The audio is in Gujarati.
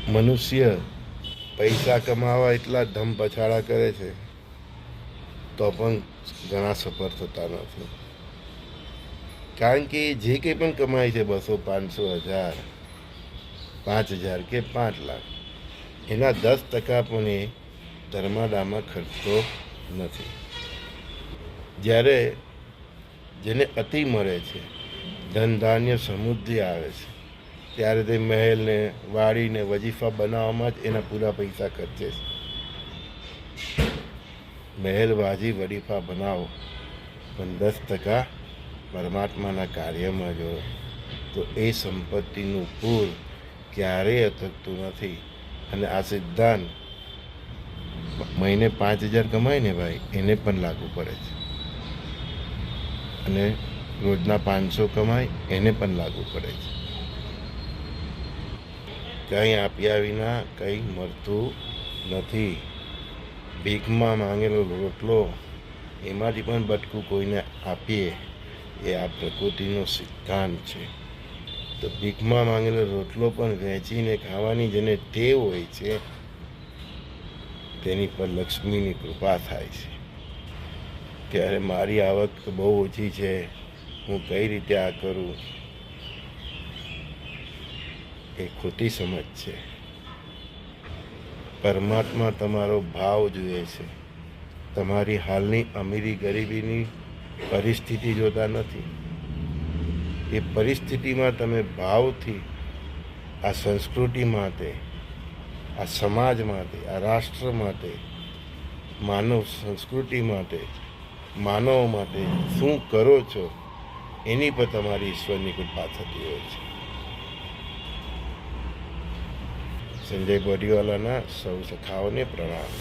મનુષ્ય પૈસા કમાવા એટલા ધમ પછાડા કરે છે તો પણ ઘણા સફળ થતા નથી. કારણ કે જે કંઈ પણ કમાય છે 200, 500, 1000, 5000 કે 5 લાખ, એના 10% પણ એ ધર્માદામાં ખર્ચતો નથી. જ્યારે જેને અતિ મળે છે, ધન ધાન્ય સમૃદ્ધિ આવે છે, ત્યારે તે મહેલને વાડીને વજીફા બનાવવામાં જ એના પૂરા પૈસા ખર્ચે છે. મહેલ વાજી વજીફા બનાવો પણ 10% પરમાત્માના કાર્યમાં જો, તો એ સંપત્તિનું પૂર ક્યારેય અટકતું નથી. અને આ સિદ્ધાંત મહિને 5000 કમાય ને ભાઈ, એને પણ લાગુ પડે છે. અને રોજના 500 કમાય એને પણ લાગુ પડે છે. કંઈ આપ્યા વિના કંઈ મળતું નથી. ભીખમાં માંગેલો રોટલો, એમાંથી પણ બટકું કોઈને આપીએ, એ આ પ્રકૃતિનો સિદ્ધાંત છે. તો ભીખમાં માંગેલો રોટલો પણ વહેંચીને ખાવાની જેને ટેવ હોય છે, તેની પર લક્ષ્મીની કૃપા થાય છે. ત્યારે મારી આવક બહુ ઓછી છે, હું કઈ રીતે આ કરું, એ ખોટી સમજ છે. પરમાત્મા તમારો ભાવ જુએ છે. તમારી હાલની અમીરી ગરીબીની પરિસ્થિતિ જોતા નથી. એ પરિસ્થિતિમાં તમે ભાવથી આ સંસ્કૃતિ માટે, આ સમાજ માટે, આ રાષ્ટ્ર માટે, માનવ સંસ્કૃતિ માટે, માનવ માટે શું કરો છો, એની પર તમારી ઈશ્વરની કૃપા થતી હોય છે. સંજય બોરીવાલાના સૌ સખાઓને પ્રણામ.